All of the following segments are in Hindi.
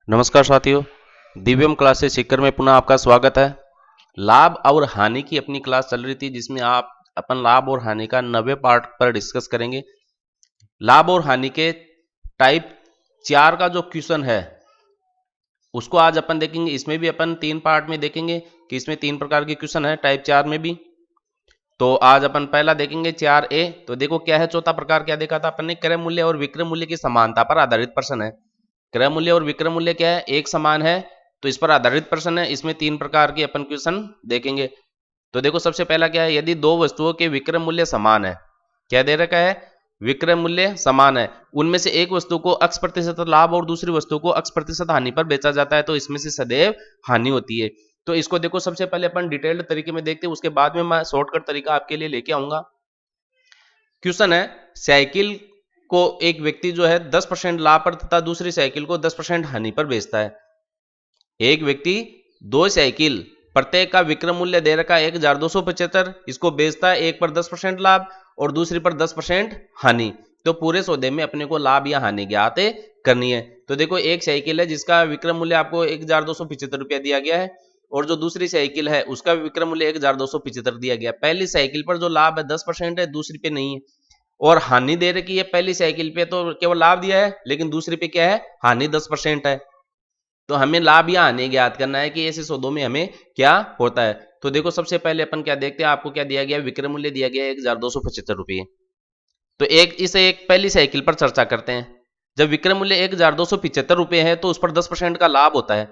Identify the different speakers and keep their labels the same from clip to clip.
Speaker 1: नमस्कार साथियों, दिव्यम क्लासेस सीकर में पुनः आपका स्वागत है। लाभ और हानि की अपनी क्लास चल रही थी जिसमें आप अपन लाभ और हानि का 90 पार्ट पर डिस्कस करेंगे। लाभ और हानि के टाइप 4 का जो क्वेश्चन है उसको आज अपन देखेंगे। इसमें भी अपन 3 पार्ट में देखेंगे कि इसमें 3 प्रकार के क्वेश्चन है टाइप 4 में भी। तो आज अपन पहला देखेंगे 4A। तो देखो क्या है, चौथा प्रकार क्या देखा था अपन ने, क्रय मूल्य और विक्रय मूल्य की समानता पर आधारित प्रश्न है। क्रय मूल्य और विक्रय मूल्य क्या है, एक समान है, तो इस पर आधारित प्रश्न है। इसमें 3 प्रकार के अपन क्वेश्चन देखेंगे। तो देखो सबसे पहला क्या है, यदि दो वस्तुओं के विक्रय मूल्य समान है, क्या दे रखा है, विक्रय मूल्य समान है, उनमें से एक वस्तु को x प्रतिशत लाभ और दूसरी वस्तु को x प्रतिशत हानि पर बेचा जाता है, तो इसमें से सदैव हानि होती है। तो इसको देखो सबसे पहले अपन डिटेल्ड तरीके में देखते हैं, उसके बाद में मैं शॉर्टकट तरीका आपके लिए लेके आऊंगा। क्वेश्चन है, साइकिल को एक व्यक्ति जो है 10% लाभ पर तथा दूसरी साइकिल को 10% हानि पर बेचता है। एक व्यक्ति दो साइकिल प्रत्येक का विक्रय मूल्य दे रखा है 1275, इसको बेचता है एक पर 10% लाभ और दूसरी पर 10% हानि। तो पूरे सौदे में अपने को लाभ या हानि ज्ञात करनी है। तो देखो एक साइकिल है जिसका विक्रय मूल्य आपको 1275 रुपया दिया गया है और जो दूसरी साइकिल है उसका विक्रय मूल्य 1275 दिया गया। पहली साइकिल पर जो लाभ है 10% है, दूसरी पे नहीं है। और हानि दे रखी है पहली साइकिल पे तो केवल लाभ दिया है, लेकिन दूसरी पे क्या है, हानि 10% है। तो हमें लाभ या हानि ज्ञात करना है कि ऐसे सौदों में हमें क्या होता है। तो देखो सबसे पहले अपन क्या देखते हैं, आपको क्या दिया गया, विक्रय मूल्य दिया गया 1275 रुपये। तो एक पहली साइकिल पर चर्चा करते हैं। जब विक्रय मूल्य 1275 रुपये है तो उस पर 10% का लाभ होता है।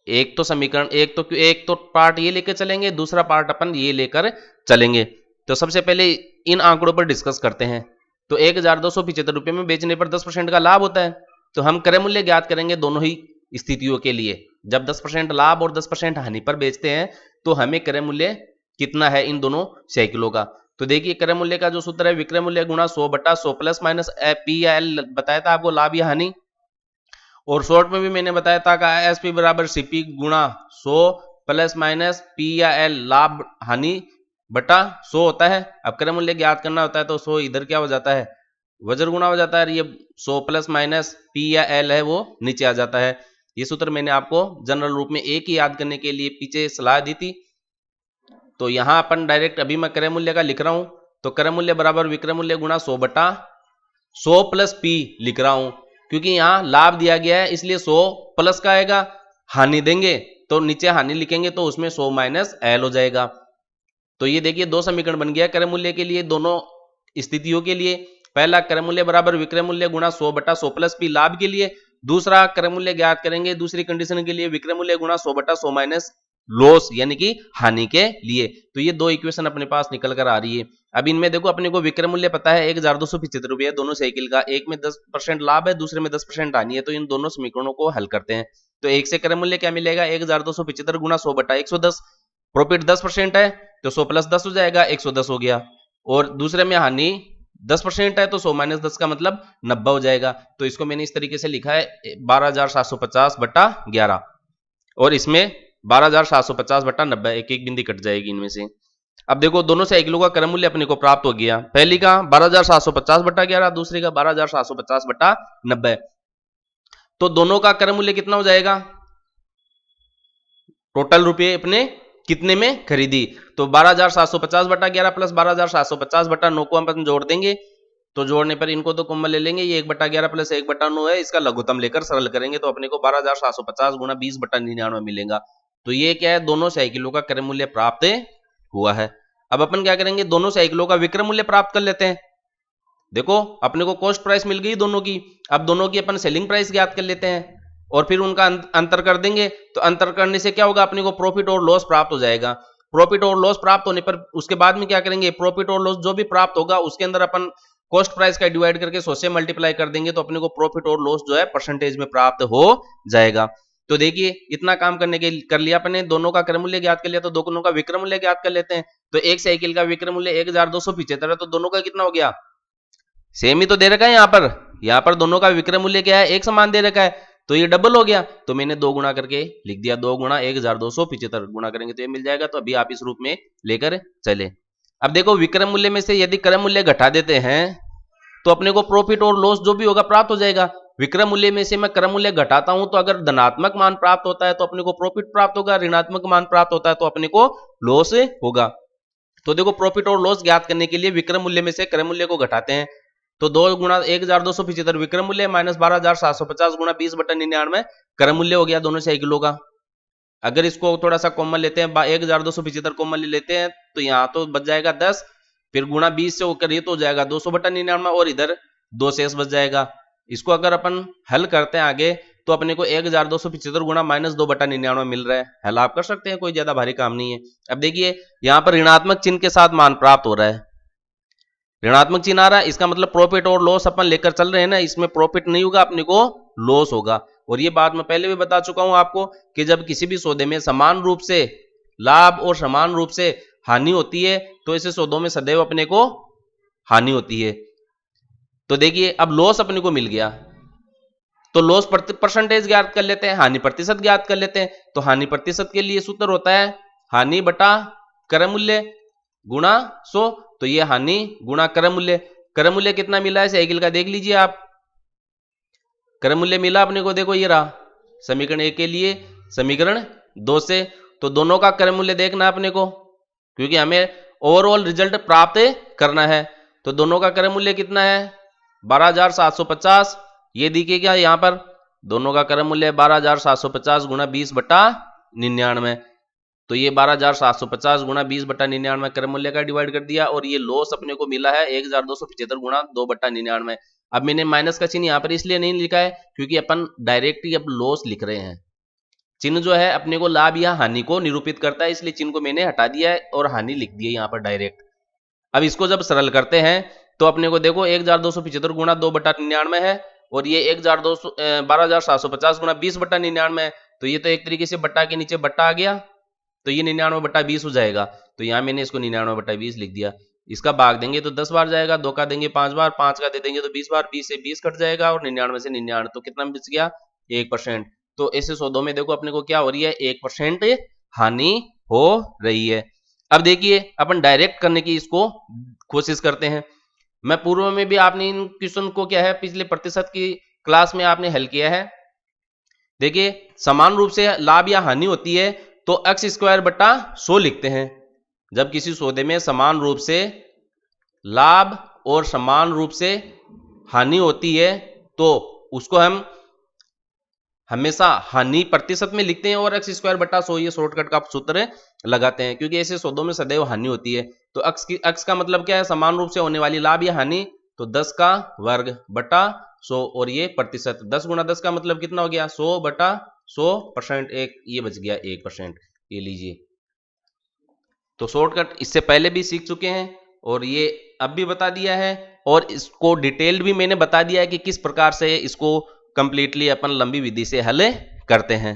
Speaker 1: एक तो समीकरण, एक तो पार्ट ये लेकर चलेंगे, दूसरा पार्ट अपन ये लेकर चलेंगे। तो सबसे पहले इन आंकड़ों पर डिस्कस करते हैं। तो 1275 रुपये में बेचने पर 10% का लाभ होता है। तो हम क्रय मूल्य ज्ञात करेंगे दोनों ही स्थितियों के लिए। जब 10% लाभ और 10% हानि पर बेचते हैं तो हमें क्रय मूल्य कितना है इन दोनों साइकिलों का। तो देखिए क्रय मूल्य का जो सूत्र है, विक्रय मूल्य गुणा 100/100 प्लस माइनस पी या एल बताया था आपको, लाभ या हानि। और शॉर्ट में भी मैंने बताया था कि एसपी बराबर सीपी गुणा 100 प्लस माइनस पी या एल, लाभ हानि बटा 100 होता है। अब क्रय मूल्य ज्ञात करना होता है तो 100 इधर क्या हो जाता है, वज्र गुणा हो जाता है। ये 100 प्लस माइनस पी या एल है वो नीचे आ जाता है। ये सूत्र मैंने आपको जनरल रूप में एक ही याद करने के लिए पीछे सलाह दी थी। तो यहां अपन डायरेक्ट अभी मैं क्रय मूल्य का लिख रहा हूं। तो क्रय मूल्य बराबर विक्रय मूल्य गुणा 100/100 प्लस पी लिख रहा हूं, क्योंकि यहां लाभ दिया गया है इसलिए 100 प्लस का आएगा, हानि देंगे तो नीचे हानि लिखेंगे तो उसमें 100 माइनस एल हो जाएगा। तो ये देखिए दो समीकरण बन गया क्रय मूल्य के लिए दोनों स्थितियों के लिए। पहला क्रय मूल्य बराबर विक्रय मूल्य गुणा 100/100 प्लस पी लाभ के लिए, दूसरा क्रय मूल्य ज्ञात करेंगे दूसरी कंडीशन के लिए, विक्रय मूल्य गुणा 100/100 माइनस लॉस यानी कि हानि के लिए। तो ये दो इक्वेशन अपने पास निकल कर आ रही है। अब इनमें देखो अपने को विक्रय मूल्य पता है 1275 रुपये दोनों साइकिल का, एक में 10% लाभ है दूसरे में 10% हानि है। तो इन दोनों समीकरणों को हल करते हैं। तो एक से क्रय मूल्य क्या मिलेगा, 1275 गुणा 100/110, प्रॉफिट 10% है तो 100 प्लस 10 हो जाएगा, 110 हो गया। और दूसरे में हानि 10% है तो 100 माइनस 10 का मतलब 90 हो जाएगा। तो इसको मैंने इस तरीके से लिखा है 12,750/11, और इसमें 12,750/90, एक एक बिंदी कट जाएगी इनमें से। अब देखो दोनों साइकिलों का क्रय मूल्य अपने को प्राप्त हो गया, पहली का 12,750/11, दूसरी का 12,750/90। तो दोनों का क्रय मूल्य कितना हो जाएगा, टोटल रुपये अपने कितने में खरीदी। तो 12,750/11 प्लस 12,750/9 को हम जोड़ देंगे। तो जोड़ने पर इनको तो कॉमन ले लेंगे, ये 1/11 प्लस 1/9 है, इसका लघुत्तम लेकर सरल करेंगे तो अपने को 12,750 गुणा 20/99 मिलेगा। तो ये क्या है, दोनों साइकिलों का क्रय मूल्य प्राप्त हुआ है। अब अपन क्या करेंगे, दोनों साइकिलों का विक्रय मूल्य प्राप्त कर लेते हैं। देखो अपने को कॉस्ट प्राइस मिल गई दोनों की, अब दोनों की अपन सेलिंग प्राइस ज्ञात कर लेते हैं और फिर उनका अंतर कर देंगे। तो अंतर करने से क्या होगा, अपने को प्रॉफिट और लॉस प्राप्त हो जाएगा। प्रॉफिट और लॉस प्राप्त होने पर उसके बाद में क्या करेंगे, प्रॉफिट और लॉस जो भी प्राप्त होगा उसके अंदर अपन कॉस्ट प्राइस का डिवाइड करके 100 से मल्टीप्लाई कर देंगे तो अपने को प्रॉफिट और लॉस जो है परसेंटेज में प्राप्त हो जाएगा। तो देखिए इतना काम करने के कर लिया अपने, दोनों का क्रय मूल्य ज्ञात कर लिया, तो दोनों का विक्रय मूल्य ज्ञात कर लेते हैं। तो एक साइकिल का विक्रय मूल्य 1275 है, तो दोनों का कितना हो गया, सेम ही तो दे रखा है यहाँ पर दोनों का विक्रय मूल्य क्या है, एक समान दे रखा है, तो ये डबल हो गया। तो मैंने 2 गुणा करके लिख दिया, 2 गुणा 1275 गुणा करेंगे तो ये मिल जाएगा। तो अभी आप इस रूप में लेकर चले। अब देखो विक्रय मूल्य में से यदि क्रय मूल्य घटा देते हैं तो अपने को प्रॉफिट और लॉस जो भी होगा प्राप्त हो जाएगा। विक्रय मूल्य में से मैं क्रय मूल्य घटाता हूं तो अगर धनात्मक मान प्राप्त होता है तो अपने को प्रॉफिट प्राप्त होगा, ऋणात्मक मान प्राप्त होता है तो अपने को लॉस होगा। तो देखो प्रॉफिट और लॉस ज्ञात करने के लिए विक्रय मूल्य में से क्रय मूल्य को घटाते हैं। तो 2 गुणा 1275 विक्रय मूल्य माइनस 12750 गुणा 20/99 क्रय मूल्य हो गया दोनों से 1 किलो का। अगर इसको थोड़ा सा कॉमन लेते हैं, 1275 कॉमन लेते हैं तो यहाँ तो बच जाएगा 10, फिर गुणा 20 से होकर ये तो हो जाएगा 200/99 और इधर 2 शेष बच जाएगा। इसको अगर अपन हल करते हैं आगे तो अपने को 1275 गुणा माइनस 2/99 मिल रहा है। हल आप कर सकते हैं, कोई ज्यादा भारी काम नहीं है। अब देखिए यहाँ पर ऋणात्मक चिन्ह के साथ मान प्राप्त हो रहा है, ऋणात्मक चिन्ह आ रहा है, इसका मतलब प्रॉफिट और लॉस अपन लेकर चल रहे हैं ना, इसमें प्रॉफिट नहीं होगा, अपने को लॉस होगा। और ये बात मैं पहले भी बता चुका हूं आपको कि जब किसी भी सौदे में समान रूप से लाभ और समान रूप से हानि होती है तो ऐसे सौदों में सदैव अपने को हानि होती है। तो देखिए अब लॉस अपने को मिल गया तो लॉस परसेंटेज ज्ञात कर लेते हैं, हानि प्रतिशत ज्ञात कर लेते हैं। तो हानि प्रतिशत के लिए सूत्र होता है हानि बटा क्रय मूल्य गुणा 100। तो ये हानि गुणा क्रय मूल्य, क्रय मूल्य कितना मिला है साइकिल का देख लीजिए आप, क्रय मूल्य मिला अपने को, देखो ये रहा समीकरण 1 के लिए समीकरण 2 से। तो दोनों का क्रय मूल्य देखना है अपने को क्योंकि हमें ओवरऑल रिजल्ट प्राप्त करना है। तो दोनों का क्रय मूल्य कितना है 12750, ये दिखेगा यहां पर दोनों का क्रय मूल्य 12750 गुणा 20/99। तो ये 12750 गुणा 20/99 क्रय मूल्य का डिवाइड कर दिया और ये लॉस अपने को मिला है 1275 गुणा 2/99। अब मैंने माइनस का चिन्ह यहाँ पर इसलिए नहीं लिखा है क्योंकि अपन डायरेक्ट ही अब लॉस लिख रहे हैं। चिन्ह जो है अपने को लाभ या हानि को निरूपित करता है, इसलिए चिन्ह को मैंने हटा दिया है और हानि लिख दी है यहाँ पर डायरेक्ट। अब इसको जब सरल करते हैं तो अपने को देखो 1275 गुणा 2/99 है और ये 12750 गुणा 20/99 है। तो ये तो एक तरीके से बट्टा के नीचे बट्टा आ गया, तो ये 99/20 हो जाएगा। तो यहाँ मैंने इसको 99/20 लिख दिया। इसका भाग देंगे तो 10 बार जाएगा, 2 का देंगे 5 बार, 5 का दे देंगे तो 20 बार, 20 से 20 कट जाएगा और 99 से 99, तो कितना बच गया 1%। तो ऐसे सौदों में देखो अपने को क्या हो रही है 1% हानि हो रही है। अब देखिए अपन डायरेक्ट करने की इसको कोशिश करते हैं। मैं पूर्व में भी आपने इन क्वेश्चन को क्या है पिछले प्रतिशत की क्लास में आपने हल किया है। देखिए समान रूप से लाभ या हानि होती है तो x²/100 लिखते हैं। जब किसी सौदे में समान रूप से लाभ और समान रूप से हानि होती है तो उसको हम हमेशा हानि प्रतिशत में लिखते हैं और x²/100 ये शॉर्टकट का सूत्र लगाते हैं क्योंकि ऐसे सौदों में सदैव हानि होती है। तो x का मतलब क्या है समान रूप से होने वाली लाभ या हानि, तो 10 का वर्ग बटा 100 और ये प्रतिशत 10 गुणा 10 का मतलब कितना हो गया 100/100%, एक ये बच गया 1%, ये लीजिए। तो शॉर्टकट इससे पहले भी सीख चुके हैं और ये अब भी बता दिया है और इसको डिटेल्ड भी मैंने बता दिया है कि किस प्रकार से इसको कंप्लीटली अपन लंबी विधि से हल करते हैं।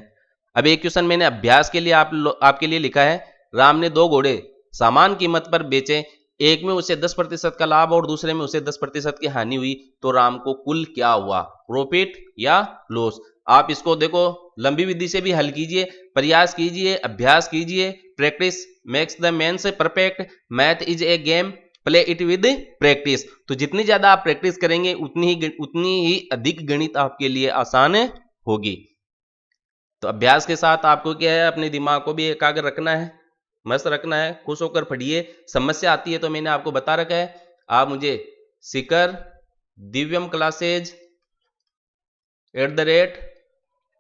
Speaker 1: अब एक क्वेश्चन मैंने अभ्यास के लिए आपके लिए लिखा है, राम ने 2 घोड़े समान कीमत पर बेचे, एक में उसे 10% का लाभ और दूसरे में उसे 10% की हानि हुई, तो राम को कुल क्या हुआ, प्रॉफिट या लॉस। आप इसको देखो लंबी विधि से भी हल कीजिए, प्रयास कीजिए, अभ्यास कीजिए। प्रैक्टिस मेक्स द मैन से perfect, math is a game, play it with practice. तो जितनी ज्यादा आप प्रैक्टिस करेंगे उतनी ही अधिक गणित आपके लिए आसान होगी। तो अभ्यास के साथ आपको क्या है अपने दिमाग को भी एकाग्र रखना है, मस्त रखना है, खुश होकर पढ़िए। समस्या आती है तो मैंने आपको बता रखा है, आप मुझे शिखर दिव्यम क्लासेज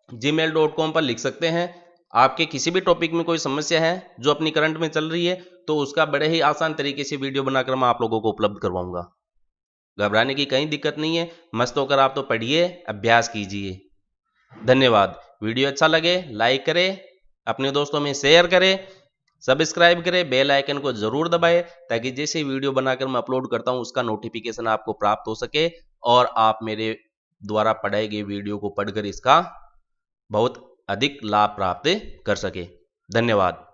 Speaker 1: @gmail.com पर लिख सकते हैं। आपके किसी भी टॉपिक में कोई समस्या है जो अपनी करंट में चल रही है तो उसका बड़े ही आसान तरीके से वीडियो बनाकर मैं आप लोगों को उपलब्ध करवाऊंगा। घबराने की कहीं दिक्कत नहीं है, मस्त होकर आप तो पढ़िए, अभ्यास कीजिए। धन्यवाद। वीडियो अच्छा लगे लाइक करें, अपने दोस्तों में शेयर करें, सब्सक्राइब करें, बेल आइकन को जरूर दबाएं ताकि जैसे वीडियो बनाकर मैं अपलोड करता हूं उसका नोटिफिकेशन आपको प्राप्त हो सके और आप मेरे द्वारा पढ़ाए गए वीडियो को पढ़कर इसका बहुत अधिक लाभ प्राप्त कर सके। धन्यवाद।